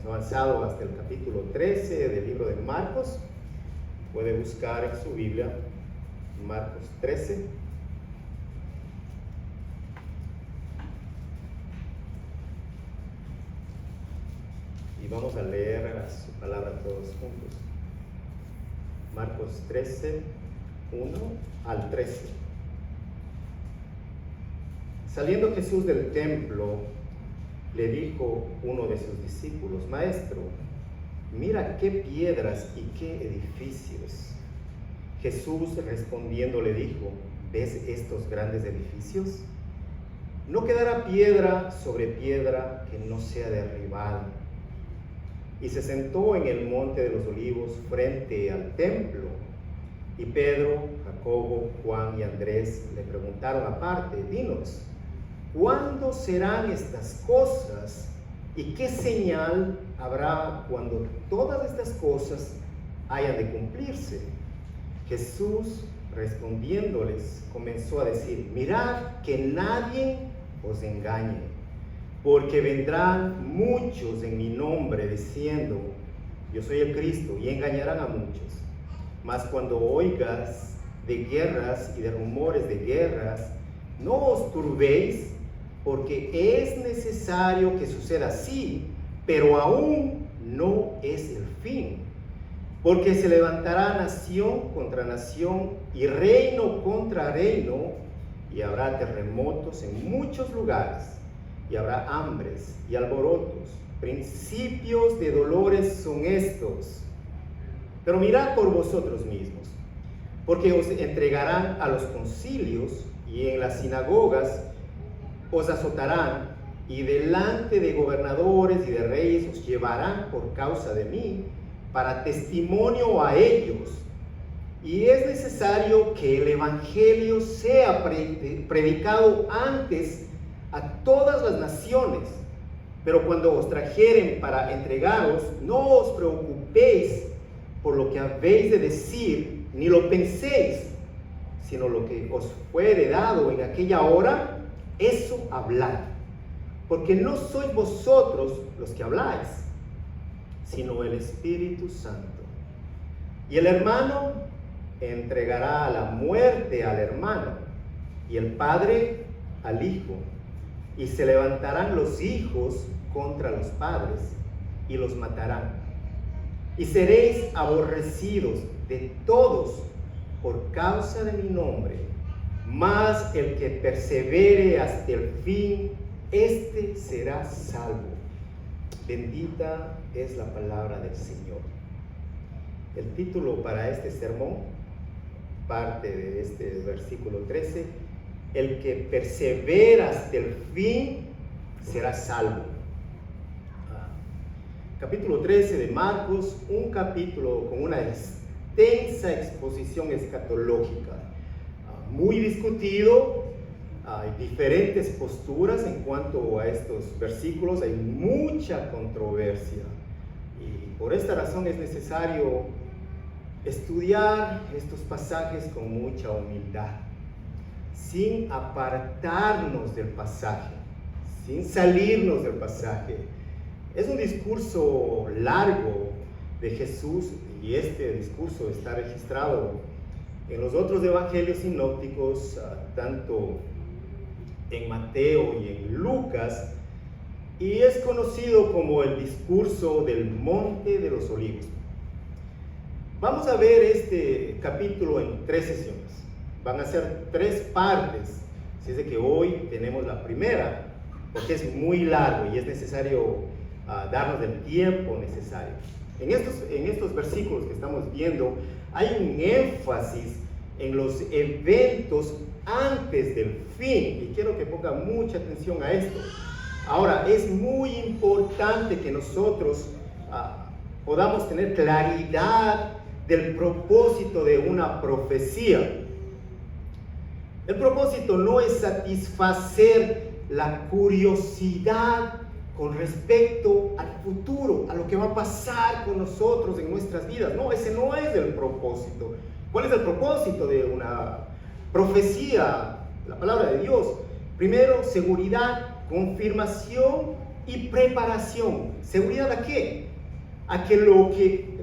Hemos avanzado hasta el capítulo 13 del libro de Marcos. Puede buscar en su Biblia Marcos 13. Y vamos a leer su palabra todos juntos. Marcos 13, 1 al 13. Saliendo Jesús del templo, le dijo uno de sus discípulos: Maestro, mira qué piedras y qué edificios. Jesús respondiendo le dijo: ¿Ves estos grandes edificios? No quedará piedra sobre piedra que no sea derribada. Y se sentó en el monte de los olivos frente al templo. Y Pedro, Jacobo, Juan y Andrés le preguntaron aparte: Dinos, ¿cuándo serán estas cosas? ¿Y qué señal habrá cuando todas estas cosas hayan de cumplirse? Jesús, respondiéndoles, comenzó a decir: Mirad que nadie os engañe, porque vendrán muchos en mi nombre diciendo: Yo soy el Cristo, y engañarán a muchos. Mas cuando oigas de guerras y de rumores de guerras, no os turbéis, porque es necesario que suceda así, pero aún no es el fin. Porque se levantará nación contra nación y reino contra reino, y habrá terremotos en muchos lugares, y habrá hambres y alborotos. Principios de dolores son estos. Pero mirad por vosotros mismos, porque os entregarán a los concilios, y en las sinagogas os azotarán, y delante de gobernadores y de reyes os llevarán por causa de mí, para testimonio a ellos. Y es necesario que el evangelio sea predicado antes a todas las naciones. Pero cuando os trajeren para entregaros, no os preocupéis por lo que habéis de decir, ni lo penséis, sino lo que os fuere dado en aquella hora, eso hablad. Porque no sois vosotros los que habláis, sino el Espíritu Santo. Y el hermano entregará a la muerte al hermano, y el padre al hijo. Y se levantarán los hijos contra los padres, y los matarán. Y seréis aborrecidos de todos por causa de mi nombre, mas el que persevere hasta el fin, éste será salvo. Bendita es la palabra del Señor. El título para este sermón, parte de este versículo 13, el que persevera hasta el fin será salvo. Capítulo 13 de Marcos, un capítulo con una extensa exposición escatológica, muy discutido. Hay diferentes posturas en cuanto a estos versículos, hay mucha controversia, y por esta razón es necesario estudiar estos pasajes con mucha humildad, sin apartarnos del pasaje, sin salirnos del pasaje. Es un discurso largo de Jesús, y este discurso está registrado en los otros evangelios sinópticos, tanto en Mateo y en Lucas, y es conocido como el discurso del Monte de los Olivos. Vamos a ver este capítulo en 3 sesiones. Van a ser 3 partes, así es de que hoy tenemos la primera, porque es muy largo y es necesario darnos el tiempo necesario. En estos versículos que estamos viendo hay un énfasis en los eventos antes del fin, y quiero que ponga mucha atención a esto. Ahora, es muy importante que nosotros podamos tener claridad del propósito de una profecía. El propósito no es satisfacer la curiosidad con respecto al futuro, a lo que va a pasar con nosotros en nuestras vidas. No, ese no es el propósito. ¿Cuál es el propósito de una profecía? La palabra de Dios. Primero, seguridad, confirmación y preparación. ¿Seguridad a qué? A que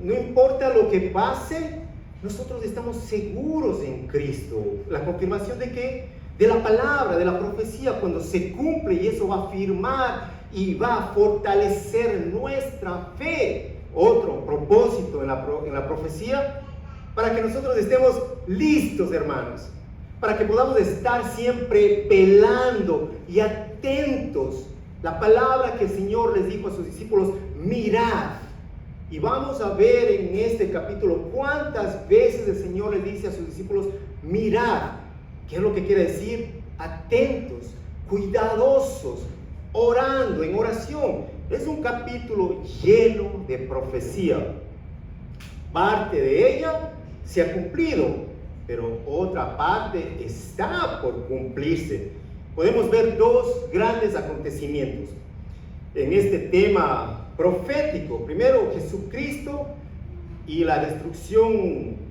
no importa lo que pase, nosotros estamos seguros en Cristo. La confirmación de qué? De la palabra, de la profecía, cuando se cumple, y eso va a afirmar y va a fortalecer nuestra fe. Otro propósito en la profecía, para que nosotros estemos listos, hermanos, para que podamos estar siempre velando y atentos. La palabra que el Señor les dijo a sus discípulos: mirad. Y vamos a ver en este capítulo cuántas veces el Señor les dice a sus discípulos: mirad. ¿Qué es lo que quiere decir? Atentos, cuidadosos, orando, en oración. Es un capítulo lleno de profecía. Parte de ella se ha cumplido, pero otra parte está por cumplirse. Podemos ver dos grandes acontecimientos en este tema profético. Primero, Jesucristo y la destrucción.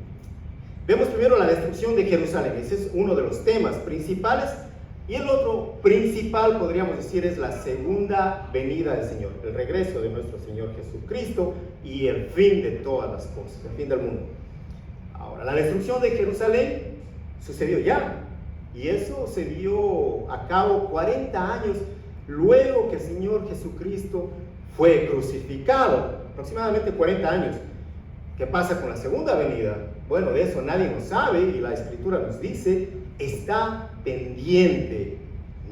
Vemos primero la destrucción de Jerusalén. Ese es uno de los temas principales. Y el otro principal, podríamos decir, es la segunda venida del Señor, el regreso de nuestro Señor Jesucristo y el fin de todas las cosas, el fin del mundo. Ahora, la destrucción de Jerusalén sucedió ya, y eso se dio a cabo 40 años luego que el Señor Jesucristo fue crucificado, aproximadamente 40 años. ¿Qué pasa con la segunda venida? Bueno, de eso nadie nos sabe, y la Escritura nos dice: está pendiente.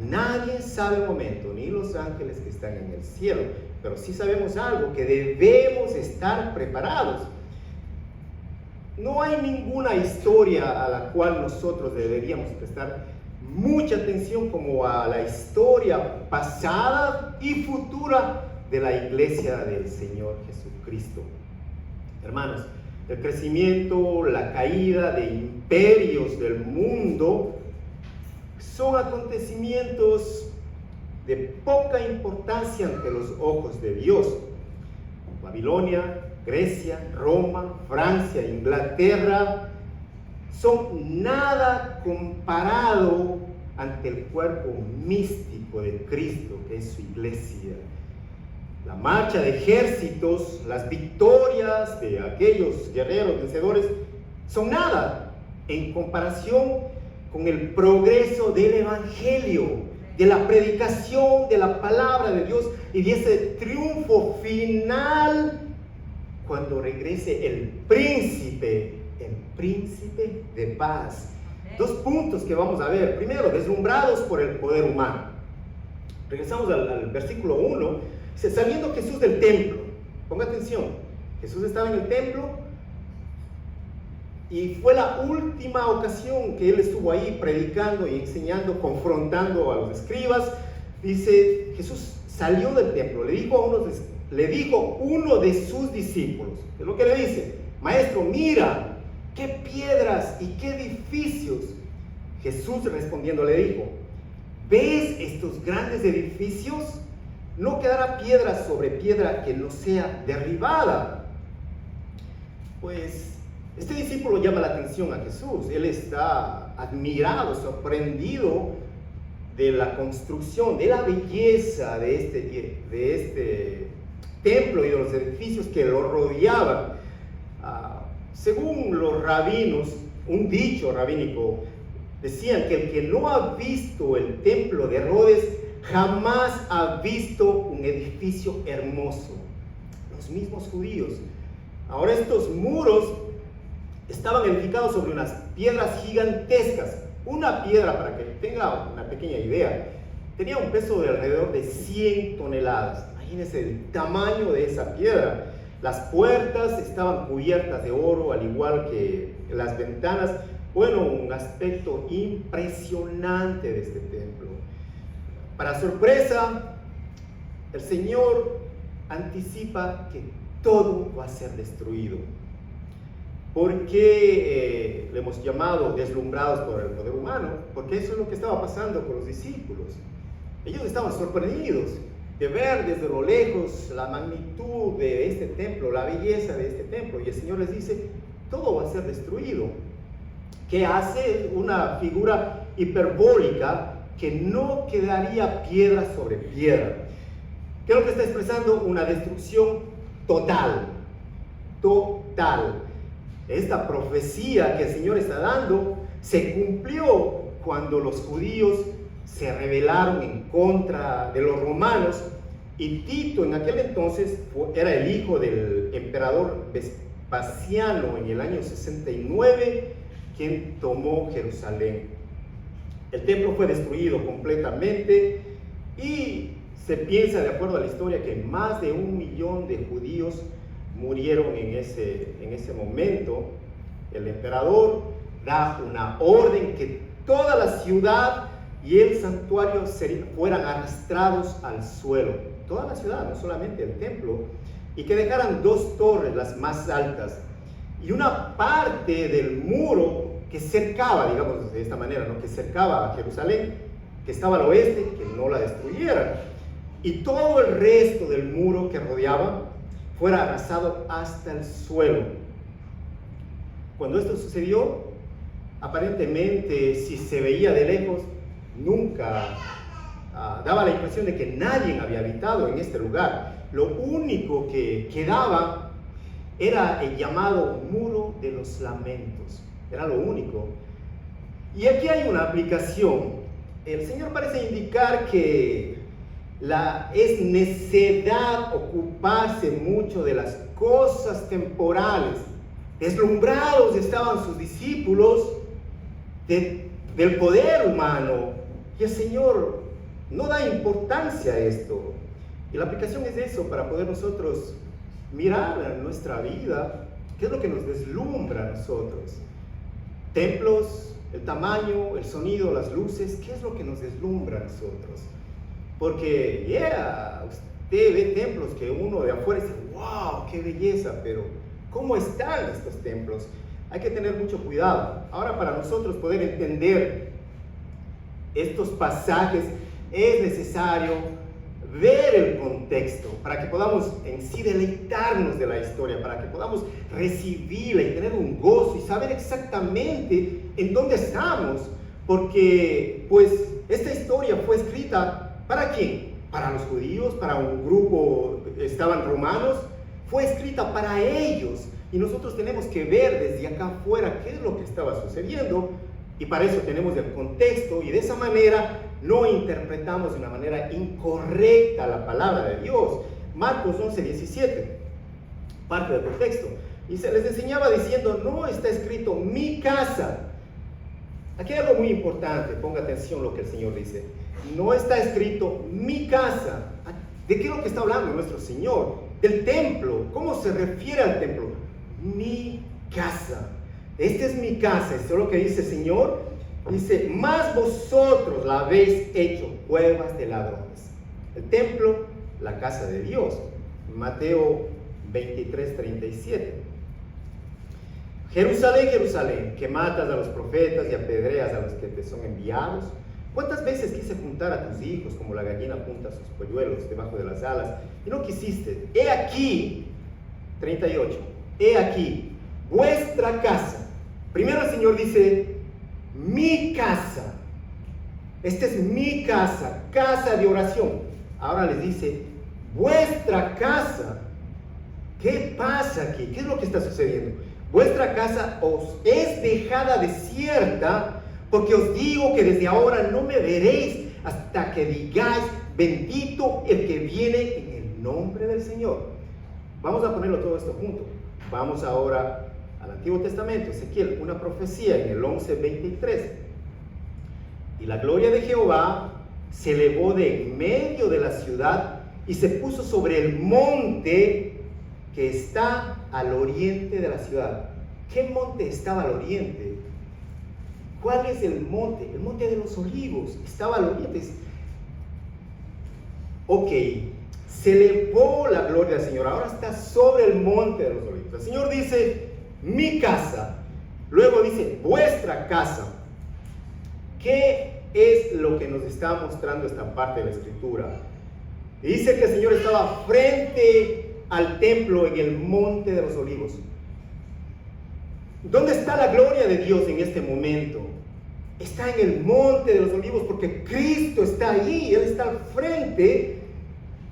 Nadie sabe el momento, ni los ángeles que están en el cielo, pero sí sabemos algo, que debemos estar preparados. No hay ninguna historia a la cual nosotros deberíamos prestar mucha atención como a la historia pasada y futura de la iglesia del Señor Jesucristo. Hermanos, el crecimiento, la caída de imperios del mundo son acontecimientos de poca importancia ante los ojos de Dios. Babilonia, Grecia, Roma, Francia, Inglaterra son nada comparado ante el cuerpo místico de Cristo, que es su iglesia. La marcha de ejércitos, las victorias de aquellos guerreros vencedores son nada en comparación con el progreso del evangelio, de la predicación de la palabra de Dios y de ese triunfo final cuando regrese el príncipe de paz. Dos puntos que vamos a ver. Primero, deslumbrados por el poder humano. Regresamos al versículo 1. Dice: saliendo Jesús del templo. Ponga atención. Jesús estaba en el templo y fue la última ocasión que él estuvo ahí predicando y enseñando, confrontando a los escribas. Dice: Jesús salió del templo, le dijo uno de sus discípulos. Es lo que le dice: maestro, mira qué piedras y qué edificios. Jesús respondiendo le dijo: ¿ves estos grandes edificios? No quedará piedra sobre piedra que no sea derribada. Pues este discípulo llama la atención a Jesús. Él está admirado, sorprendido de la construcción, de la belleza de este templo y de los edificios que lo rodeaban. Según los rabinos, un dicho rabínico, decían que el que no ha visto el templo de Herodes jamás ha visto un edificio hermoso. Los mismos judíos. Ahora, estos muros estaban edificados sobre unas piedras gigantescas. Una piedra, para que tenga una pequeña idea, tenía un peso de alrededor de 100 toneladas. Imagínense el tamaño de esa piedra. Las puertas estaban cubiertas de oro, al igual que las ventanas. Bueno, un aspecto impresionante de este templo. Para sorpresa, el Señor anticipa que todo va a ser destruido. ¿Por qué le hemos llamado deslumbrados por el poder humano? Porque eso es lo que estaba pasando con los discípulos. Ellos estaban sorprendidos de ver desde lo lejos la magnitud de este templo, la belleza de este templo. Y el Señor les dice: todo va a ser destruido. ¿Qué hace? Una figura hiperbólica, que no quedaría piedra sobre piedra. ¿Qué es lo que está expresando? Una destrucción total, total. Esta profecía que el Señor está dando se cumplió cuando los judíos se rebelaron en contra de los romanos, y Tito en aquel entonces era el hijo del emperador Vespasiano en el año 69, quien tomó Jerusalén. El templo fue destruido completamente y se piensa, de acuerdo a la historia, que más de 1 millón de judíos murieron en ese momento. El emperador da una orden que toda la ciudad y el santuario fueran arrastrados al suelo. Toda la ciudad, no solamente el templo, y que dejaran 2 torres, las más altas, y una parte del muro que cercaba, digamos de esta manera, ¿no?, que cercaba a Jerusalén, que estaba al oeste, que no la destruyeran, y todo el resto del muro que rodeaba fuera arrasado hasta el suelo. Cuando esto sucedió, aparentemente, si se veía de lejos, nunca daba la impresión de que nadie había habitado en este lugar. Lo único que quedaba era el llamado Muro de los Lamentos. Era lo único. Y aquí hay una aplicación. El Señor parece indicar que es necedad ocuparse mucho de las cosas temporales. Deslumbrados estaban sus discípulos del poder humano, y el Señor no da importancia a esto. Y la aplicación es eso, para poder nosotros mirar en nuestra vida qué es lo que nos deslumbra a nosotros. Templos, el tamaño, el sonido, las luces, ¿qué es lo que nos deslumbra a nosotros? Porque, usted ve templos que uno de afuera dice, wow, qué belleza, pero ¿cómo están estos templos? Hay que tener mucho cuidado. Ahora, para nosotros poder entender estos pasajes, es necesario ver el contexto para que podamos en sí deleitarnos de la historia, para que podamos recibirla y tener un gozo y saber exactamente en dónde estamos, porque pues esta historia fue escrita ¿para quién? Para los judíos, para un grupo, estaban romanos, fue escrita para ellos, y nosotros tenemos que ver desde acá afuera qué es lo que estaba sucediendo, y para eso tenemos el contexto, y de esa manera no interpretamos de una manera incorrecta la palabra de Dios. Marcos 11:17, parte del contexto, y se les enseñaba diciendo, no está escrito mi casa. Aquí hay algo muy importante, ponga atención lo que el Señor dice. No está escrito mi casa. ¿De qué es lo que está hablando nuestro Señor? Del templo. ¿Cómo se refiere al templo? Mi casa. Esta es mi casa. Esto es lo que dice el Señor. Dice, más vosotros la habéis hecho cuevas de ladrones. El templo, la casa de Dios. Mateo 23:37. Jerusalén, Jerusalén, que matas a los profetas y apedreas a los que te son enviados. ¿Cuántas veces quise juntar a tus hijos como la gallina junta sus polluelos debajo de las alas y no quisiste? He aquí, 38, he aquí, vuestra casa. Primero el Señor dice, mi casa. Esta es mi casa, casa de oración. Ahora les dice, vuestra casa. ¿Qué pasa aquí? ¿Qué es lo que está sucediendo? Vuestra casa os es dejada desierta, porque os digo que desde ahora no me veréis hasta que digáis, bendito el que viene en el nombre del Señor. Vamos a ponerlo todo esto junto. Vamos ahora al Antiguo Testamento, Ezequiel, una profecía en el 11:23. Y la gloria de Jehová se elevó de en medio de la ciudad y se puso sobre el monte que está al oriente de la ciudad. ¿Qué monte estaba al oriente? ¿Cuál es el monte? El monte de los olivos. Estaba al oriente. Ok, se elevó la gloria del Señor. Ahora está sobre el monte de los olivos. El Señor dice, mi casa. Luego dice, vuestra casa. ¿Qué es lo que nos está mostrando esta parte de la Escritura? Dice que el Señor estaba frente al templo en el monte de los olivos. ¿Dónde está la gloria de Dios en este momento? Está en el monte de los olivos, porque Cristo está ahí, Él está al frente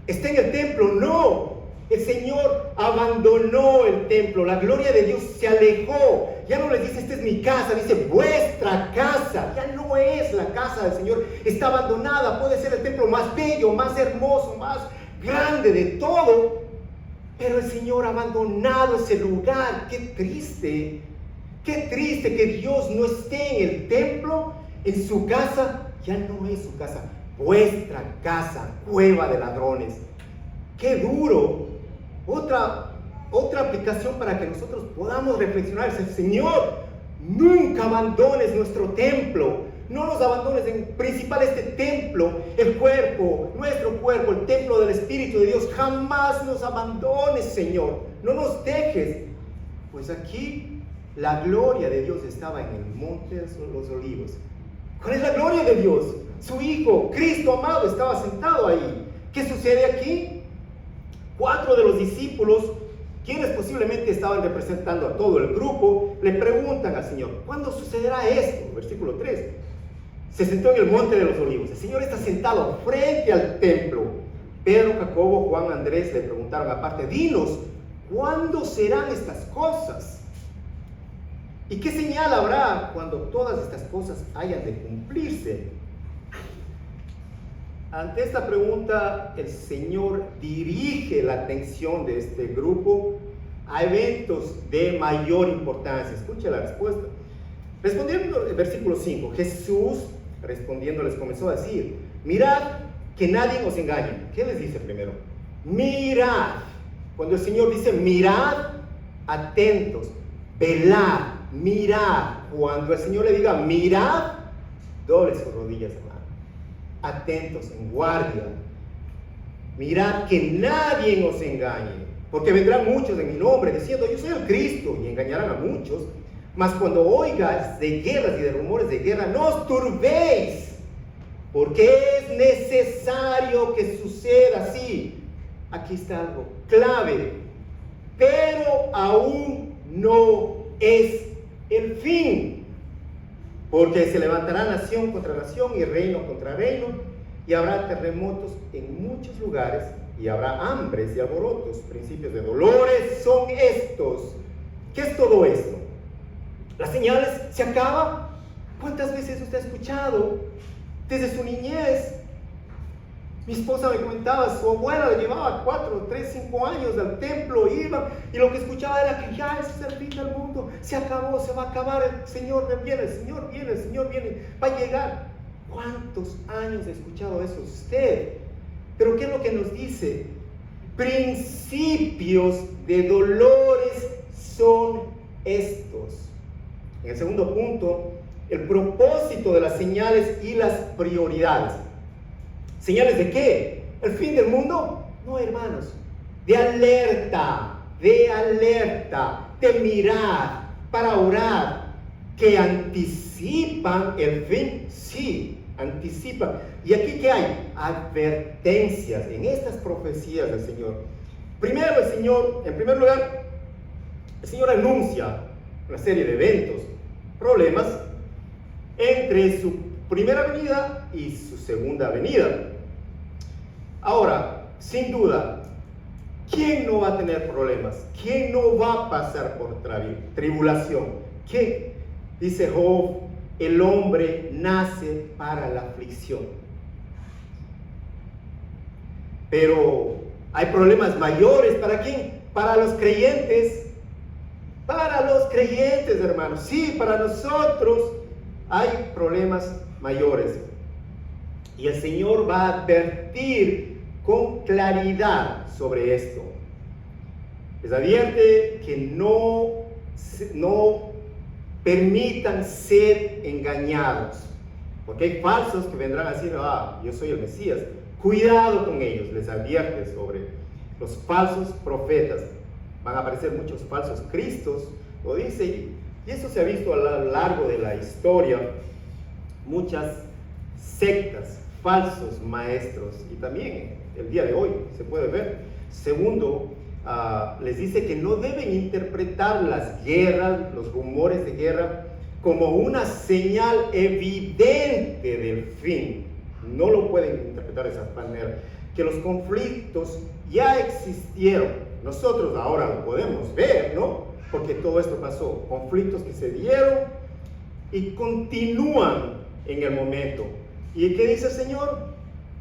está en el templo. No, el Señor abandonó el templo. La gloria de Dios se alejó. Ya no les dice, esta es mi casa, dice, vuestra casa. Ya no es la casa del Señor, está abandonada. Puede ser el templo más bello, más hermoso, más grande de todo, pero el Señor ha abandonado ese lugar. Qué triste que Dios no esté en el templo, en su casa. Ya no es su casa, vuestra casa, cueva de ladrones. Qué duro. Otra aplicación para que nosotros podamos reflexionar es: Señor, nunca abandones nuestro templo. No nos abandones, en principal este templo, el cuerpo, nuestro cuerpo, el templo del Espíritu de Dios. Jamás nos abandones, Señor. No nos dejes. Pues aquí la gloria de Dios estaba en el monte de los olivos. ¿Cuál es la gloria de Dios? Su Hijo, Cristo amado, estaba sentado ahí. ¿Qué sucede aquí? 4 de los discípulos, quienes posiblemente estaban representando a todo el grupo, le preguntan al Señor: ¿cuándo sucederá esto? Versículo 3. Se sentó en el monte de los olivos. El Señor está sentado frente al templo. Pedro, Jacobo, Juan, Andrés le preguntaron aparte: dinos, ¿cuándo serán estas cosas? ¿Y qué señal habrá cuando todas estas cosas hayan de cumplirse? Ante esta pregunta, el Señor dirige la atención de este grupo a eventos de mayor importancia. Escuche la respuesta. Respondiendo el versículo 5, Jesús respondiendo les comenzó a decir: mirad que nadie os engañe. ¿Qué les dice primero? Mirad. Cuando el Señor dice mirad, atentos, velad, mirad. Cuando el Señor le diga mirad, doble sus rodillas, hermano. Atentos, en guardia. Mirad que nadie os engañe, porque vendrán muchos en mi nombre diciendo: yo soy el Cristo, y engañarán a muchos. Mas cuando oigas de guerras y de rumores de guerra, no os turbéis, porque es necesario que suceda así. Aquí está algo clave: pero aún no es el fin, porque se levantará nación contra nación y reino contra reino, y habrá terremotos en muchos lugares, y habrá hambres y alborotos, principios de dolores son estos. ¿Qué es todo esto? Las señales se acaban. ¿Cuántas veces usted ha escuchado desde su niñez? Mi esposa me comentaba, su abuela le llevaba 4, 3, 5 años al templo, iba, y lo que escuchaba era que ya ese es el fin del mundo, se acabó, se va a acabar, el Señor viene, el Señor viene, el Señor viene, va a llegar. ¿Cuántos años ha escuchado eso usted? Pero ¿qué es lo que nos dice? Principios de dolores son estos. En el segundo punto, el propósito de las señales y las prioridades. ¿Señales de qué? ¿El fin del mundo? No, hermanos. De alerta, de mirar, para orar, que anticipan el fin. Sí, anticipan. ¿Y aquí qué hay? Advertencias en estas profecías del Señor. Primero el Señor, en primer lugar, el Señor anuncia una serie de eventos, problemas entre su primera venida y su segunda venida. Ahora, sin duda, ¿quién no va a tener problemas? ¿Quién no va a pasar por tribulación? ¿Quién? Dice Job: el hombre nace para la aflicción. Pero hay problemas mayores. ¿Para quién? Para los creyentes. Para los creyentes, hermanos. Sí, para nosotros hay problemas mayores. Y el Señor va a advertir con claridad sobre esto. Les advierte que no permitan ser engañados, porque hay falsos que vendrán a decir: yo soy el Mesías. Cuidado con ellos. Les advierte sobre los falsos profetas. Van a aparecer muchos falsos cristos, lo dice, y eso se ha visto a lo largo de la historia. Muchas sectas, falsos maestros, y también el día de hoy se puede ver. Segundo, les dice que no deben interpretar las guerras, los rumores de guerra, como una señal evidente del fin. No lo pueden interpretar de esa manera. que los conflictos ya existieron. Nosotros ahora lo podemos ver, ¿no? Porque todo esto pasó, conflictos que se dieron y continúan en el momento. ¿Y qué dice el Señor?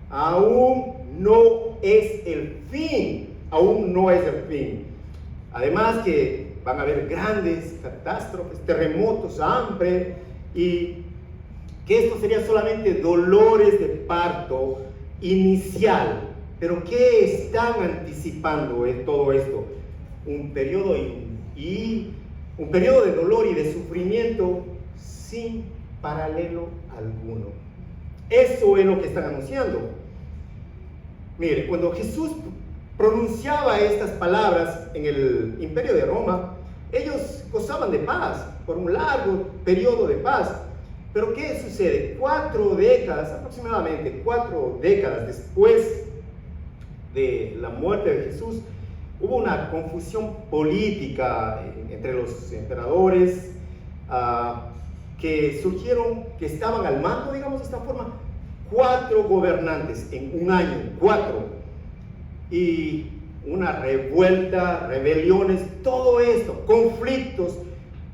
Aún no es el fin, aún no es el fin. Además que van a haber grandes catástrofes, terremotos, hambre, y que esto sería solamente dolores de parto inicial. Pero ¿qué están anticipando en todo esto? Un periodo un periodo de dolor y de sufrimiento sin paralelo alguno. Eso es lo que están anunciando. Mire, cuando Jesús pronunciaba estas palabras en el Imperio de Roma, ellos gozaban de paz, por un largo periodo de paz. Pero ¿qué sucede? 4 décadas, aproximadamente 4 décadas después de la muerte de Jesús, hubo una confusión política entre los emperadores que surgieron, que estaban al mando, digamos de esta forma, 4 gobernantes en un año, 4, y una revuelta, rebeliones, todo esto, conflictos,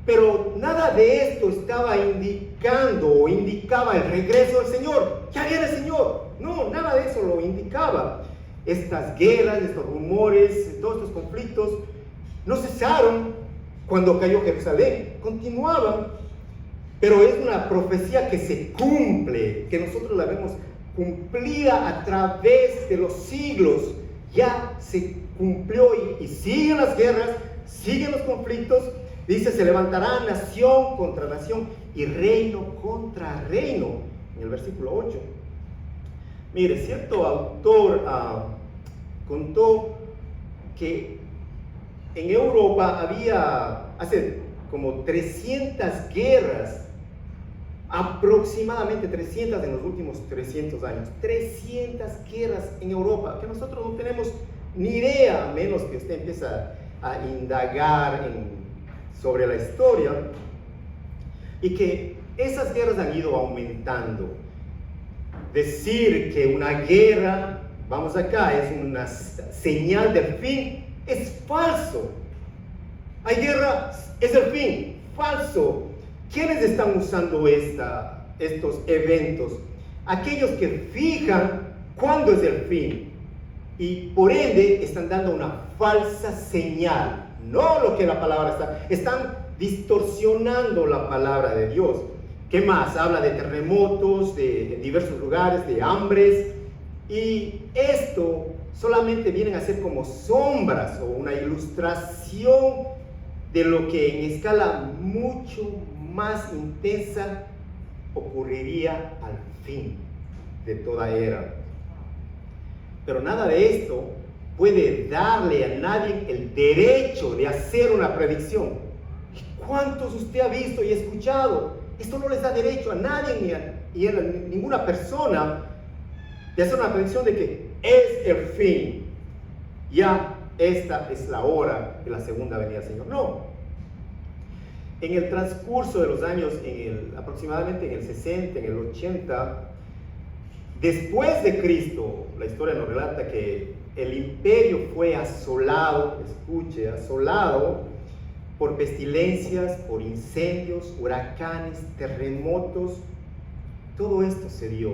pero nada de esto estaba indicando o indicaba el regreso del Señor. Ya viene el Señor. No, nada de eso lo indicaba. Estas guerras, estos rumores, todos estos conflictos no cesaron cuando cayó Jerusalén, continuaban, pero es una profecía que se cumple, que nosotros la vemos cumplida a través de los siglos. Ya se cumplió y siguen las guerras, siguen los conflictos. Dice, se levantará nación contra nación y reino contra reino, en el versículo 8. Mire, cierto autor contó que en Europa había hace como 300 guerras, aproximadamente 300 en los últimos 300 años, 300 guerras en Europa, que nosotros no tenemos ni idea, a menos que usted empiece a indagar sobre la historia, y que esas guerras han ido aumentando. Decir que una guerra, vamos acá, es una señal del fin, es falso. Hay guerra, es el fin, falso. ¿Quiénes están usando estos eventos? Aquellos que fijan cuándo es el fin y por ende están dando una falsa señal, no lo que la palabra están distorsionando la palabra de Dios. ¿Qué más? Habla de terremotos, de diversos lugares, de hambres, y esto solamente vienen a ser como sombras o una ilustración de lo que en escala mucho más intensa ocurriría al fin de toda era. Pero nada de esto puede darle a nadie el derecho de hacer una predicción. ¿Cuántos usted ha visto y escuchado? Esto no les da derecho a nadie ni a ninguna persona de hacer una predicción de que es el fin. Ya esta es la hora de la segunda venida del Señor. No. En el transcurso de los años, aproximadamente en el 60, en el 80, después de Cristo, la historia nos relata que el imperio fue asolado, escuche, asolado por pestilencias, por incendios, huracanes, terremotos. Todo esto se dio.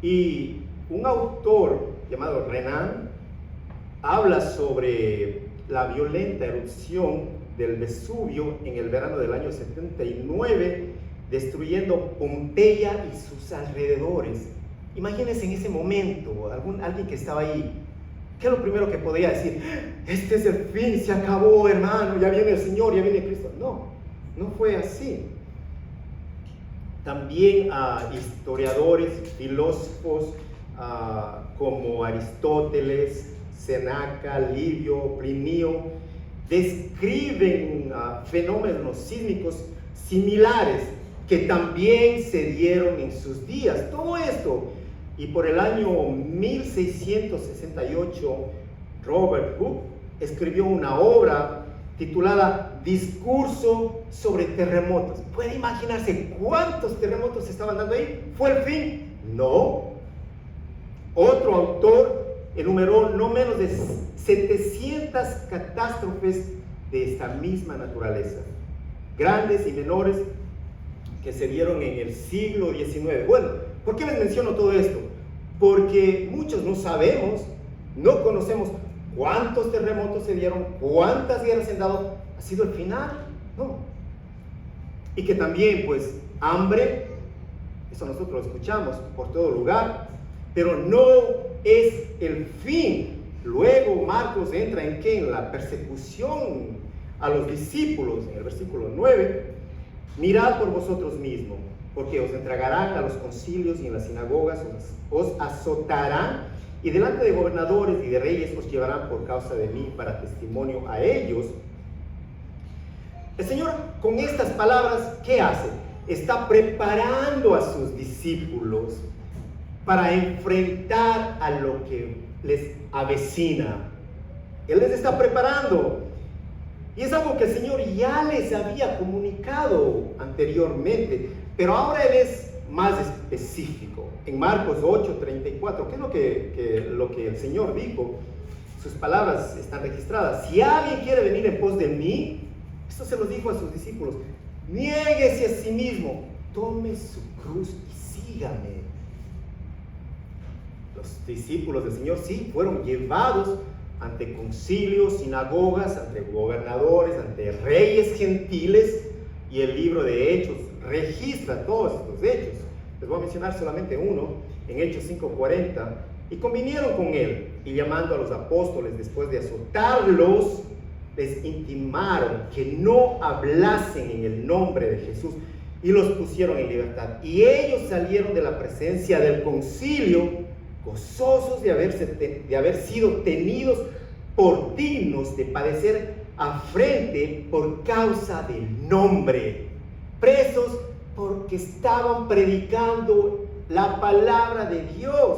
Y un autor llamado Renan habla sobre la violenta erupción del Vesubio en el verano del año 79, destruyendo Pompeya y sus alrededores. Imagínense en ese momento, alguien que estaba ahí, ¿qué es lo primero que podría decir? Este es el fin, se acabó, hermano, ya viene el Señor, ya viene Cristo. No, no fue así. También historiadores, filósofos como Aristóteles, Seneca, Livio, Plinio, describen fenómenos sísmicos similares que también se dieron en sus días. Todo esto. Y por el año 1668, Robert Hooke escribió una obra titulada Discurso sobre terremotos. ¿Puede imaginarse cuántos terremotos se estaban dando ahí? ¿Fue el fin? No. Otro autor enumeró no menos de 700 catástrofes de esta misma naturaleza, grandes y menores, que se dieron en el siglo XIX. Bueno, ¿por qué les menciono todo esto? Porque muchos no sabemos, no conocemos cuántos terremotos se dieron, cuántas guerras se han dado. ¿Ha sido el final? No. Y que también, pues, hambre, eso nosotros lo escuchamos por todo lugar, pero no es el fin. Luego Marcos entra en ¿qué? En la persecución a los discípulos, en el versículo 9. Mirad por vosotros mismos, porque os entregarán a los concilios y en las sinagogas os azotarán, y delante de gobernadores y de reyes os llevarán por causa de mí para testimonio a ellos. El Señor, con estas palabras, ¿qué hace? Está preparando a sus discípulos para enfrentar a lo que les avecina. Él les está preparando. Y es algo que el Señor ya les había comunicado anteriormente, pero ahora Él es más específico. En Marcos 8:34, ¿qué es lo que el Señor dijo? Sus palabras están registradas. Si alguien quiere venir en pos de mí, esto se lo dijo a sus discípulos, niéguese a sí mismo, tome su cruz y sígame. Los discípulos del Señor sí fueron llevados ante concilios, sinagogas, ante gobernadores, ante reyes gentiles, y el libro de Hechos registra todos estos hechos. Les voy a mencionar solamente uno, en Hechos 5:40, y convinieron con él, y llamando a los apóstoles después de azotarlos, les intimaron que no hablasen en el nombre de Jesús, y los pusieron en libertad. Y ellos salieron de la presencia del concilio, gozosos de haber sido tenidos por dignos de padecer afrente por causa del nombre, presos porque estaban predicando la palabra de Dios.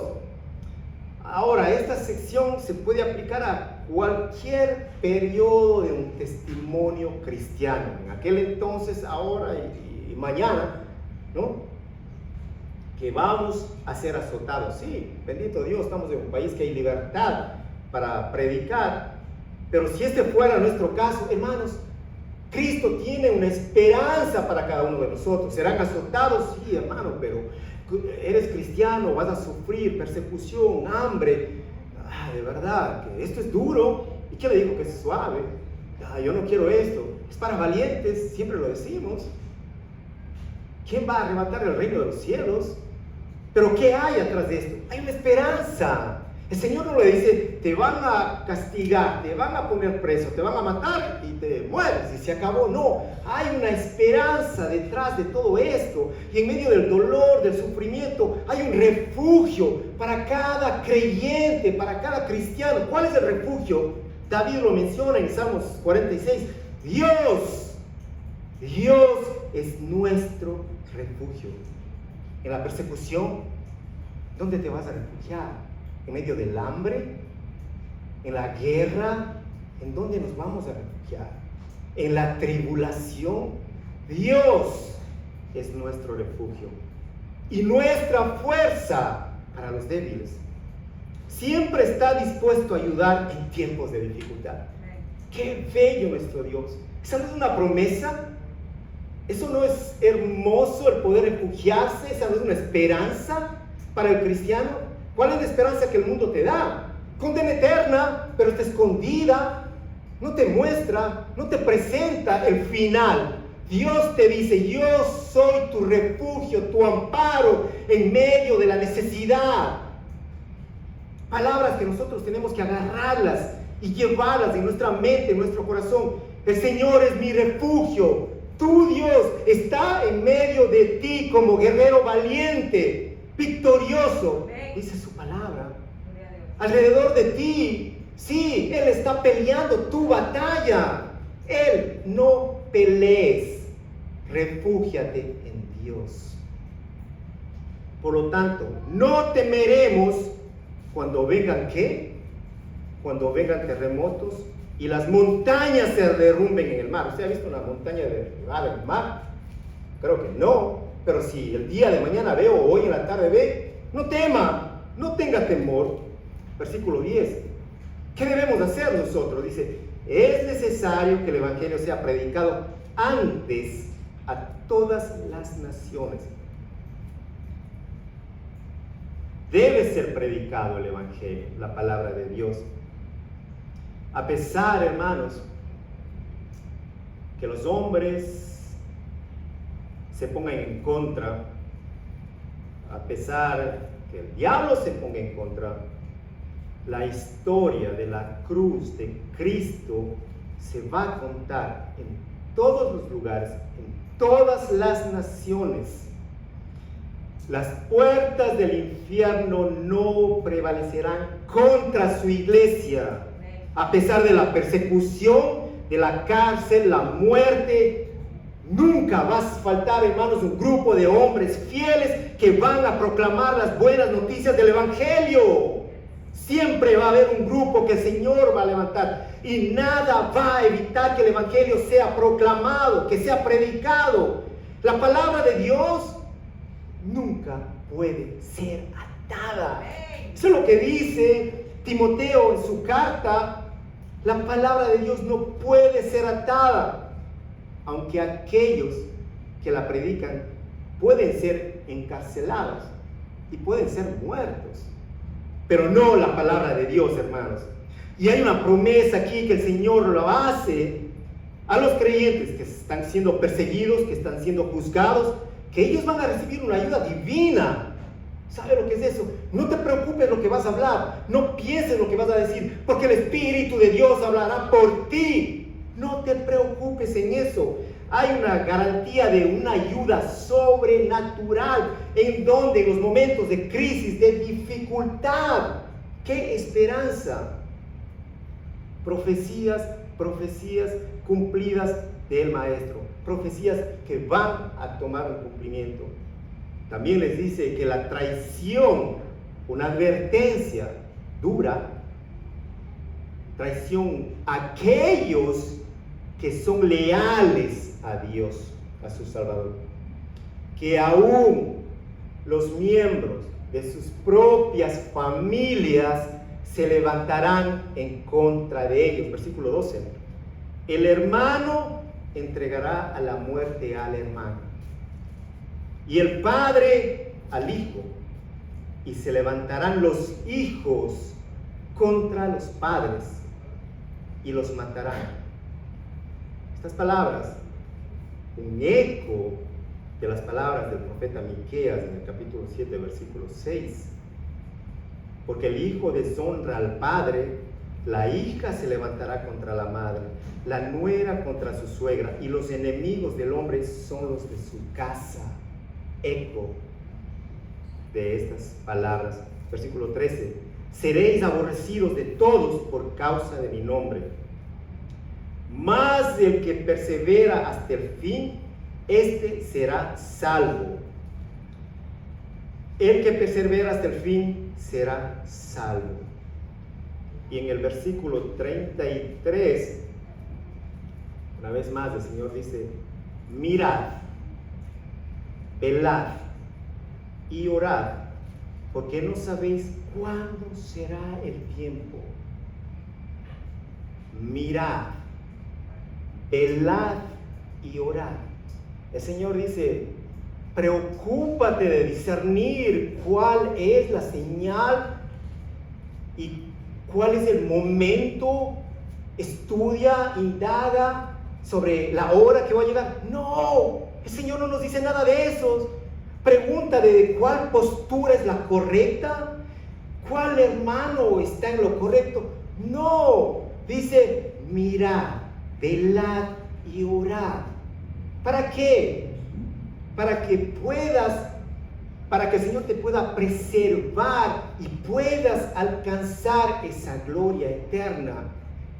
Ahora, esta sección se puede aplicar a cualquier periodo de un testimonio cristiano, en aquel entonces, ahora y mañana, ¿no? Que vamos a ser azotados. Sí, bendito Dios, estamos en un país que hay libertad para predicar, pero si este fuera nuestro caso, hermanos, Cristo tiene una esperanza para cada uno de nosotros. Serán azotados, sí, hermano, pero eres cristiano, vas a sufrir persecución, hambre. De verdad, que esto es duro. ¿Y qué le digo que es suave? Yo no quiero esto. Es para valientes, siempre lo decimos. ¿Quién va a arrebatar el reino de los cielos? Pero ¿qué hay atrás de esto? Hay una esperanza. El Señor no le dice, te van a castigar, te van a poner preso, te van a matar y te mueres y se acabó. No, hay una esperanza detrás de todo esto. Y en medio del dolor, del sufrimiento, hay un refugio para cada creyente, para cada cristiano. ¿Cuál es el refugio? David lo menciona en Salmos 46. Dios es nuestro refugio. En la persecución, ¿dónde te vas a refugiar? ¿En medio del hambre? ¿En la guerra? ¿En dónde nos vamos a refugiar? ¿En la tribulación? Dios es nuestro refugio y nuestra fuerza para los débiles. Siempre está dispuesto a ayudar en tiempos de dificultad. ¡Qué bello nuestro Dios! ¿Esa no es una promesa? ¿Eso no es hermoso, el poder refugiarse? ¿Esa no es una esperanza para el cristiano? ¿Cuál es la esperanza que el mundo te da? Condena eterna, pero está escondida, no te muestra, no te presenta el final. Dios te dice, yo soy tu refugio, tu amparo en medio de la necesidad. Palabras que nosotros tenemos que agarrarlas y llevarlas en nuestra mente, en nuestro corazón. El Señor es mi refugio. Tu Dios está en medio de ti como guerrero valiente, victorioso, dice su palabra. Alrededor de ti, sí, Él está peleando tu batalla. Él, no pelees, refúgiate en Dios. Por lo tanto, no temeremos cuando vengan, ¿qué? Cuando vengan terremotos y las montañas se derrumben en el mar. ¿Usted ha visto una montaña derribada en el mar? Creo que no. Pero si el día de mañana ve o hoy en la tarde ve, no tema, no tenga temor. Versículo 10. ¿Qué debemos hacer nosotros? Dice, es necesario que el Evangelio sea predicado antes a todas las naciones. Debe ser predicado el Evangelio, la palabra de Dios. A pesar, hermanos, que los hombres se pongan en contra, a pesar que el diablo se ponga en contra, la historia de la cruz de Cristo se va a contar en todos los lugares, en todas las naciones. Las puertas del infierno no prevalecerán contra su iglesia, a pesar de la persecución, de la cárcel, la muerte. Nunca va a faltar, hermanos, un grupo de hombres fieles que van a proclamar las buenas noticias del Evangelio. Siempre va a haber un grupo que el Señor va a levantar, y nada va a evitar que el Evangelio sea proclamado, que sea predicado. La palabra de Dios nunca puede ser atada. Eso es lo que dice Timoteo en su carta. La palabra de Dios no puede ser atada, aunque aquellos que la predican pueden ser encarcelados y pueden ser muertos, pero no la palabra de Dios, hermanos. Y hay una promesa aquí que el Señor lo hace a los creyentes que están siendo perseguidos, que están siendo juzgados, que ellos van a recibir una ayuda divina. ¿Sabe lo que es eso? No te preocupes lo que vas a hablar, no pienses lo que vas a decir, porque el Espíritu de Dios hablará por ti. No te preocupes en eso. Hay una garantía de una ayuda sobrenatural, en donde en los momentos de crisis, de dificultad, ¡qué esperanza! Profecías cumplidas del Maestro, profecías que van a tomar un cumplimiento. También les dice que la traición, una advertencia dura, traición a aquellos que son leales a Dios, a su Salvador, que aún los miembros de sus propias familias se levantarán en contra de ellos. Versículo 12. El hermano entregará a la muerte al hermano, y el padre al hijo, y se levantarán los hijos contra los padres y los matarán. Estas palabras, un eco de las palabras del profeta Miqueas en el capítulo 7, versículo 6. Porque el hijo deshonra al padre, la hija se levantará contra la madre, la nuera contra su suegra, y los enemigos del hombre son los de su casa. Eco de estas palabras. Versículo 13. Seréis aborrecidos de todos por causa de mi nombre, mas el que persevera hasta el fin, este será salvo. El que persevera hasta el fin será salvo. Y en el versículo 33, una vez más el Señor dice: mirad, velad y orad, porque no sabéis cuándo será el tiempo. Mirad, velad y orad. El Señor dice: preocúpate de discernir cuál es la señal y cuál es el momento. Estudia, indaga sobre la hora que va a llegar. No, el Señor no nos dice nada de eso. Pregunta de cuál postura es la correcta, cuál hermano está en lo correcto. No, dice: mirad, velad y orad. ¿Para qué? Para que el Señor te pueda preservar y puedas alcanzar esa gloria eterna.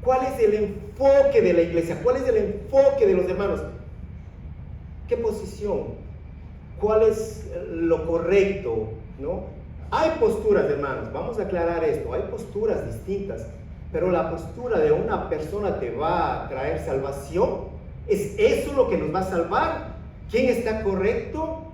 ¿Cuál es el enfoque de la iglesia? ¿Cuál es el enfoque de los hermanos? ¿Qué posición? ¿Cuál es lo correcto? ¿No? Hay posturas, hermanos, vamos a aclarar esto, hay posturas distintas, pero la postura de una persona te va a traer salvación. ¿Es eso lo que nos va a salvar? ¿Quién está correcto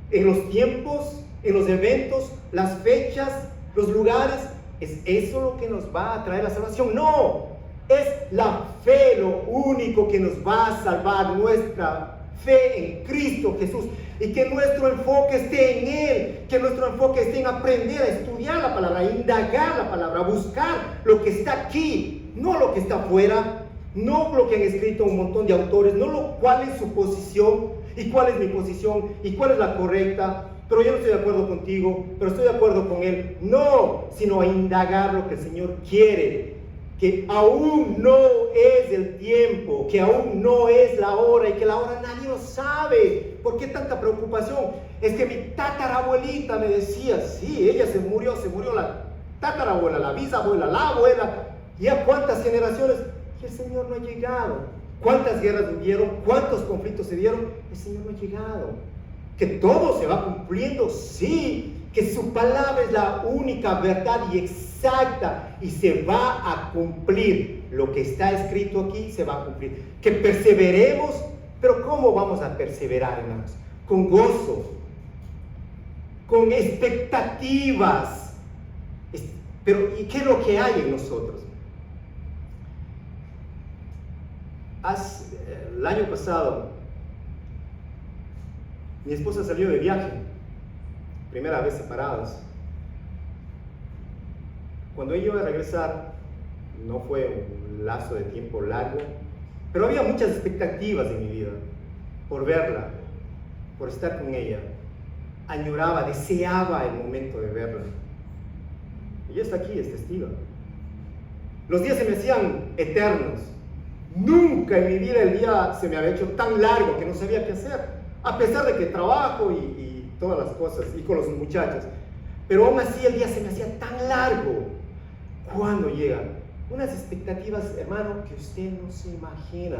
en los tiempos, en los eventos, las fechas, los lugares? ¿Es eso lo que nos va a traer la salvación? No, es la fe lo único que nos va a salvar, nuestra fe en Cristo Jesús, y que nuestro enfoque esté en Él, que nuestro enfoque esté en aprender a estudiar la palabra, a indagar la palabra, a buscar lo que está aquí, no lo que está afuera, no lo que han escrito un montón de autores, no cuál es su posición y cuál es mi posición y cuál es la correcta. Pero yo no estoy de acuerdo contigo, pero estoy de acuerdo con Él. No, sino a indagar lo que el Señor quiere, que aún no es el tiempo, que aún no es la hora, y que la hora nadie lo sabe. ¿Por qué tanta preocupación? Es que mi tatarabuelita me decía, sí, ella se murió la tatarabuela, la bisabuela, la abuela, ya cuántas generaciones, y el Señor no ha llegado. ¿Cuántas guerras hubieron? ¿Cuántos conflictos se dieron? El Señor no ha llegado. Que todo se va cumpliendo, sí, que su palabra es la única verdad y exacta, y se va a cumplir. Lo que está escrito aquí se va a cumplir. Que perseveremos, pero ¿cómo vamos a perseverar, hermanos? Con gozo, con expectativas. Pero ¿y qué es lo que hay en nosotros? El año pasado, mi esposa salió de viaje, primera vez separados. Cuando ella iba a regresar, no fue un lazo de tiempo largo, pero había muchas expectativas en mi vida por verla, por estar con ella. Añoraba, deseaba el momento de verla. Ella está aquí, es testigo. Los días se me hacían eternos. Nunca en mi vida el día se me había hecho tan largo que no sabía qué hacer. A pesar de que trabajo y todas las cosas, y con los muchachos, pero aún así el día se me hacía tan largo. ¿Cuándo llegan? Unas expectativas, hermano, que usted no se imagina.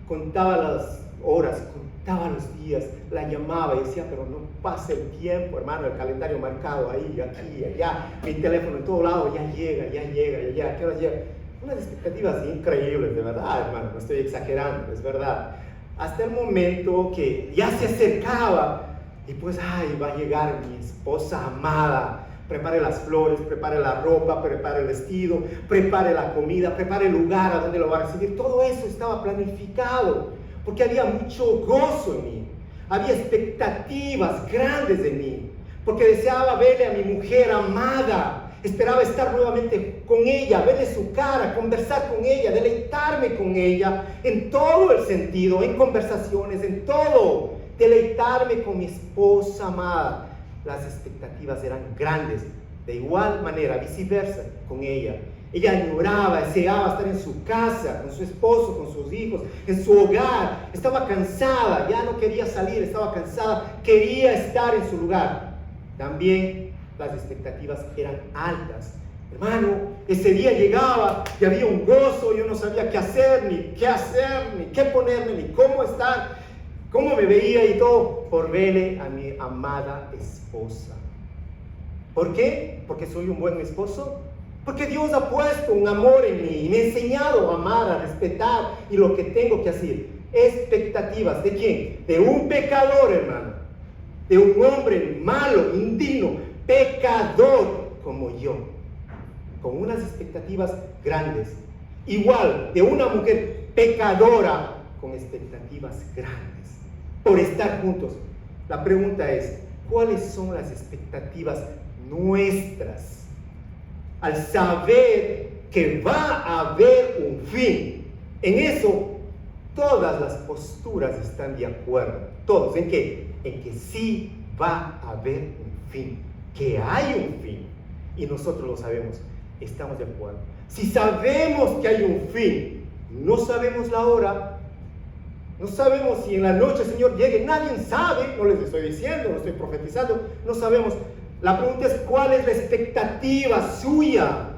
Contaba las horas, contaba los días, la llamaba y decía, pero no pasa el tiempo, hermano, el calendario marcado ahí, aquí, allá, mi teléfono en todo lado, ya llega, ¿qué hora llega? Unas expectativas increíbles, de verdad, hermano, no estoy exagerando, es verdad. Hasta el momento que ya se acercaba y pues, ay, va a llegar mi esposa amada. Prepare las flores, prepare la ropa, prepare el vestido, prepare la comida, prepare el lugar a donde lo va a recibir. Todo eso estaba planificado porque había mucho gozo en mí. Había expectativas grandes en mí porque deseaba verle a mi mujer amada. Esperaba estar nuevamente con ella, verle su cara, conversar con ella, deleitarme con ella en todo el sentido, en conversaciones, en todo. Deleitarme con mi esposa amada. Las expectativas eran grandes. De igual manera, viceversa, con ella. Ella añoraba, deseaba estar en su casa, con su esposo, con sus hijos, en su hogar. Estaba cansada, ya no quería salir, estaba cansada, quería estar en su lugar. También las expectativas eran altas. Hermano, ese día llegaba y había un gozo, yo no sabía qué hacer, ni qué ponerme, ni cómo estar, cómo me veía y todo, por verle a mi amada esposa. ¿Por qué? ¿Porque soy un buen esposo? Porque Dios ha puesto un amor en mí y me ha enseñado a amar, a respetar y lo que tengo que hacer. Expectativas, ¿de quién? De un pecador, hermano. De un hombre malo, indigno, pecador como yo, con unas expectativas grandes. Igual de una mujer pecadora con expectativas grandes por estar juntos. La pregunta es, ¿cuáles son las expectativas nuestras al saber que va a haber un fin? En eso todas las posturas están de acuerdo. Todos, ¿en qué? En que sí va a haber un fin, que hay un fin, y nosotros lo sabemos, estamos de acuerdo. Si sabemos que hay un fin, no sabemos la hora, no sabemos si en la noche el Señor llegue, nadie sabe, no les estoy diciendo, no estoy profetizando, no sabemos. La pregunta es, ¿cuál es la expectativa suya?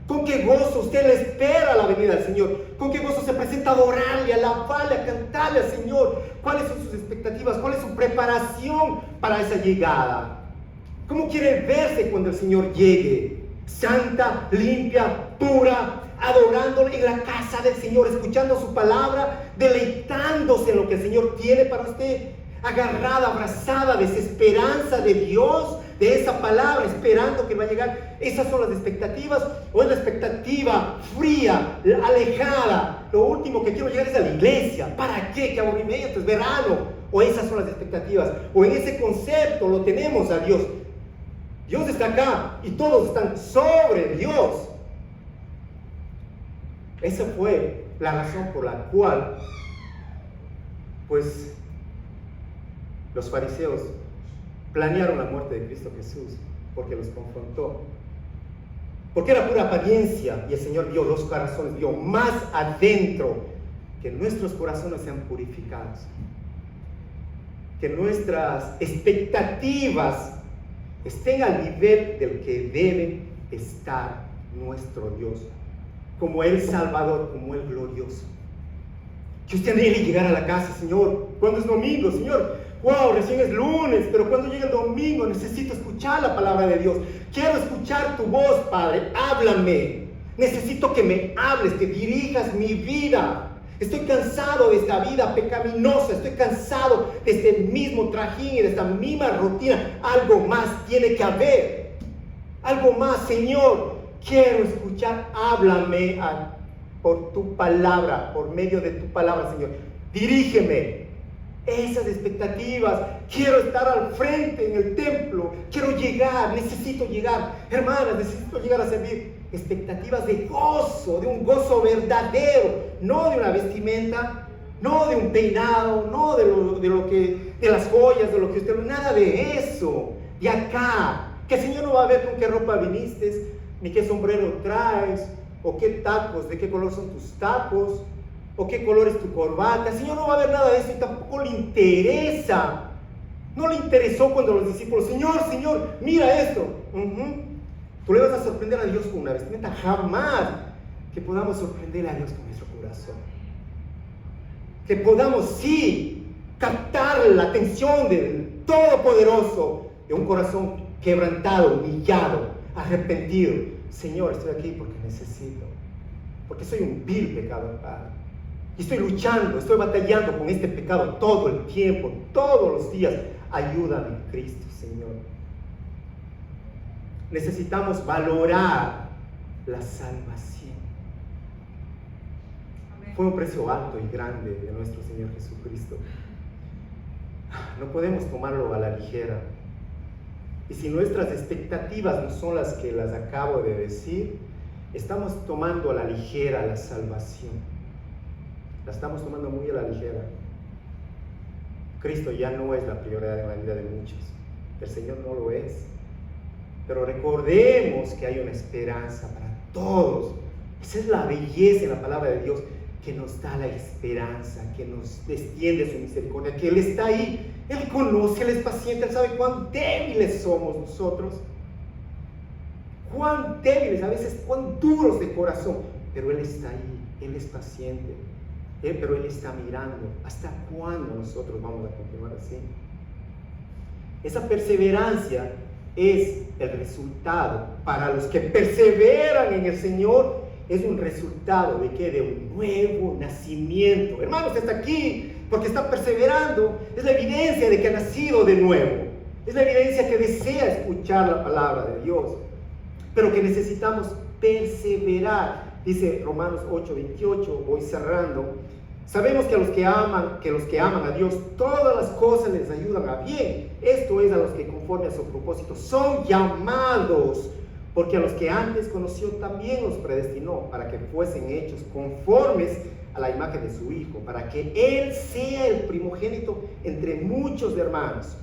¿Con qué gozo usted le espera la venida del Señor? ¿Con qué gozo se presenta a adorarle, a alabarle, a cantarle al Señor? ¿Cuáles son sus expectativas? ¿Cuál es su preparación para esa llegada? ¿Cómo quiere verse cuando el Señor llegue? Santa, limpia, pura, adorándole en la casa del Señor, escuchando su palabra, deleitándose en lo que el Señor tiene para usted, agarrada, abrazada, desesperanza de Dios, de esa palabra, esperando que va a llegar. Esas son las expectativas, o es la expectativa fría, alejada. Lo último que quiero llegar es a la iglesia. ¿Para qué? ¿Qué aburrimiento? Es verano. O esas son las expectativas. O en ese concepto lo tenemos a Dios. Dios está acá y todos están sobre Dios. Esa fue la razón por la cual, pues, los fariseos planearon la muerte de Cristo Jesús, porque los confrontó. Porque era pura apariencia y el Señor vio los corazones, vio más adentro, que nuestros corazones sean purificados, que nuestras expectativas estén al nivel del que debe estar nuestro Dios, como el Salvador, como el glorioso. Que usted anhele llegar a la casa, Señor, cuando es domingo, Señor, wow, recién es lunes, pero cuando llega el domingo necesito escuchar la palabra de Dios. Quiero escuchar tu voz, Padre, háblame. Necesito que me hables, que dirijas mi vida. Estoy cansado de esta vida pecaminosa, estoy cansado de este mismo trajín y de esta misma rutina. Algo más tiene que haber. Algo más, Señor. Quiero escuchar, háblame por tu palabra, por medio de tu palabra, Señor. Dirígeme. Esas expectativas. Quiero estar al frente en el templo. Quiero llegar, necesito llegar. Hermanas, necesito llegar a servir. Expectativas de gozo, de un gozo verdadero, no de una vestimenta, no de un peinado, no de las joyas, de lo que usted, nada de eso, de acá, que el Señor no va a ver con qué ropa viniste, ni qué sombrero traes, o qué tacos, de qué color son tus tacos, o qué color es tu corbata. El Señor no va a ver nada de eso y tampoco le interesa. No le interesó cuando los discípulos, Señor, mira esto. Tú le vas a sorprender a Dios con una vestimenta, jamás. Que podamos sorprender a Dios con nuestro corazón. Que podamos, sí, captar la atención del Todopoderoso, de un corazón quebrantado, humillado, arrepentido. Señor, estoy aquí porque necesito, porque soy un vil pecador, Padre. Y estoy luchando, estoy batallando con este pecado todo el tiempo, todos los días. Ayúdame, Cristo, Señor. Necesitamos valorar la salvación. Amén. Fue un precio alto y grande de nuestro Señor Jesucristo. No podemos tomarlo a la ligera. Y si nuestras expectativas no son las que las acabo de decir, estamos tomando a la ligera la salvación. La estamos tomando muy a la ligera. Cristo ya no es la prioridad en la vida de muchos. El Señor no lo es. Pero recordemos que hay una esperanza para todos. Esa es la belleza en la palabra de Dios, que nos da la esperanza, que nos extiende su misericordia, que Él está ahí, Él conoce, Él es paciente, Él sabe cuán débiles somos nosotros, cuán débiles, a veces cuán duros de corazón, pero Él está ahí, Él es paciente, pero Él está mirando. ¿Hasta cuándo nosotros vamos a continuar así? Esa perseverancia es el resultado para los que perseveran en el Señor. Es un resultado de ¿qué? De un nuevo nacimiento. Hermano, usted está aquí porque está perseverando. Es la evidencia de que ha nacido de nuevo. Es la evidencia que desea escuchar la palabra de Dios, pero que necesitamos perseverar. Dice Romanos 8:28, voy cerrando. Sabemos que a los que aman a Dios, todas las cosas les ayudan a bien. Esto es, a los que conforme a su propósito son llamados, porque a los que antes conoció también los predestinó para que fuesen hechos conformes a la imagen de su Hijo, para que Él sea el primogénito entre muchos hermanos.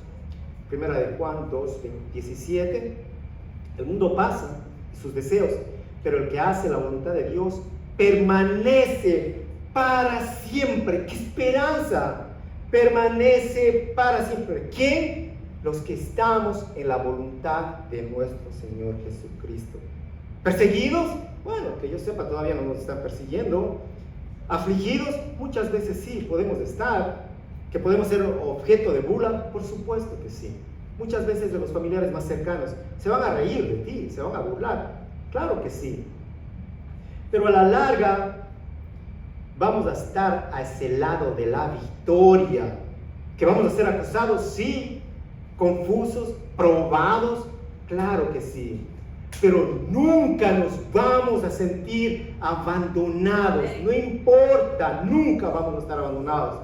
Primera de Juan 2:17. El mundo pasa y sus deseos, pero el que hace la voluntad de Dios permanece para siempre. ¡Qué esperanza! Permanece para siempre. ¿Quién? Los que estamos en la voluntad de nuestro Señor Jesucristo. ¿Perseguidos? Bueno, que yo sepa, todavía no nos están persiguiendo. ¿Afligidos? Muchas veces sí, podemos estar. ¿Que podemos ser objeto de burla? Por supuesto que sí. Muchas veces de los familiares más cercanos se van a reír de ti, se van a burlar. Claro que sí. Pero a la larga vamos a estar a ese lado de la victoria. ¿Que vamos a ser acusados? Sí. confusos, probados, claro que sí. Pero nunca nos vamos a sentir abandonados, no importa, nunca vamos a estar abandonados.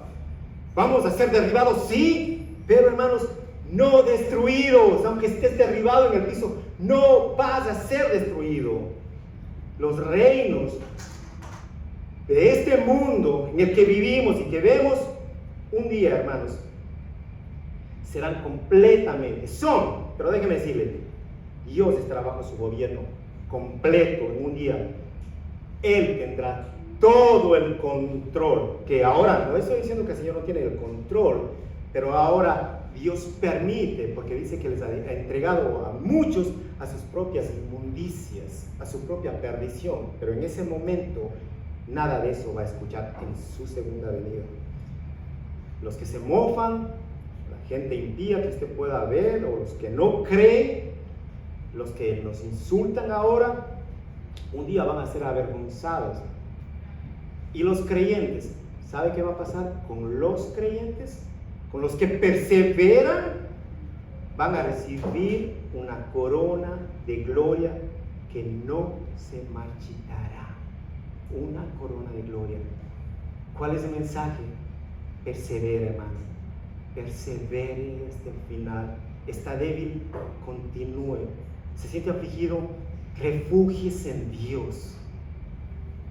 Vamos a ser derribados, sí, pero hermanos, no destruidos. Aunque estés derribado en el piso, no vas a ser destruido. Los reinos de este mundo en el que vivimos y que vemos, un día, hermanos, serán completamente, pero déjenme decirle, Dios estará bajo su gobierno completo en un día. Él tendrá todo el control, que ahora, no estoy diciendo que el Señor no tiene el control, pero ahora Dios permite, porque dice que les ha entregado a muchos a sus propias inmundicias, a su propia perdición, pero en ese momento nada de eso va a escuchar en su segunda venida. Los que se mofan, la gente impía que usted pueda ver, o los que no creen, los que nos insultan ahora, un día van a ser avergonzados. Y los creyentes, ¿sabe qué va a pasar con los creyentes? Con los que perseveran, van a recibir una corona de gloria que no se marchitará. Una corona de gloria. ¿Cuál es el mensaje? Persevere, hermano. Persevere hasta el final. Está débil, continúe. Se siente afligido, refúgiese en Dios.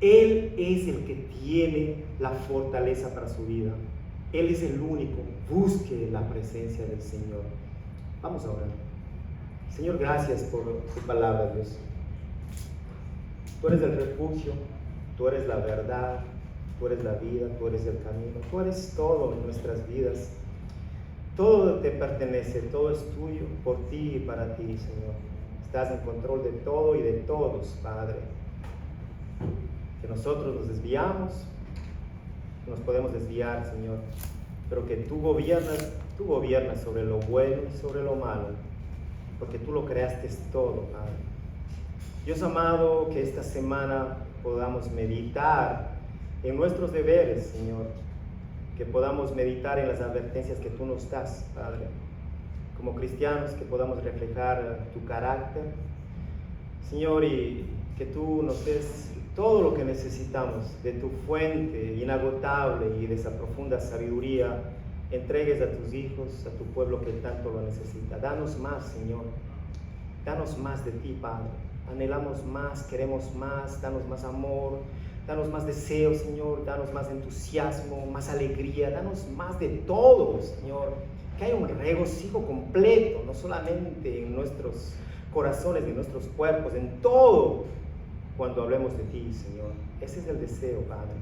Él es el que tiene la fortaleza para su vida. Él es el único. Busque la presencia del Señor. Vamos a orar. Señor, gracias por tu palabra, Dios. Tú eres el refugio, tú eres la verdad, tú eres la vida, tú eres el camino, tú eres todo en nuestras vidas. Todo te pertenece, todo es tuyo, por ti y para ti, Señor. Estás en control de todo y de todos, Padre. Que nosotros nos desviamos, nos podemos desviar, Señor, pero que tú gobiernas sobre lo bueno y sobre lo malo, porque tú lo creaste todo, Padre. Dios amado, que esta semana podamos meditar en nuestros deberes, Señor, que podamos meditar en las advertencias que tú nos das, Padre. Como cristianos, que podamos reflejar tu carácter, Señor, y que tú nos des todo lo que necesitamos de tu fuente inagotable y de esa profunda sabiduría. Entregues a tus hijos, a tu pueblo que tanto lo necesita. Danos más, Señor. Danos más de ti, Padre. Anhelamos más, queremos más. Danos más amor, danos más deseo, Señor. Danos más entusiasmo, más alegría. Danos más de todo, Señor. Que haya un regocijo completo, no solamente en nuestros corazones, en nuestros cuerpos, en todo, cuando hablemos de ti, Señor. Ese es el deseo, Padre,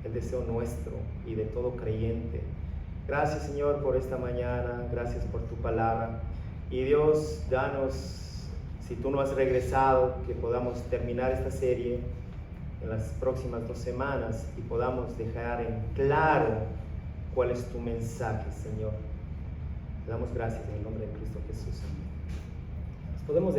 el deseo nuestro y de todo creyente. Gracias, Señor, por esta mañana, gracias por tu palabra. Y Dios, danos, si tú no has regresado, que podamos terminar esta serie en las próximas 2 semanas y podamos dejar en claro cuál es tu mensaje, Señor. Te damos gracias en el nombre de Cristo Jesús. Podemos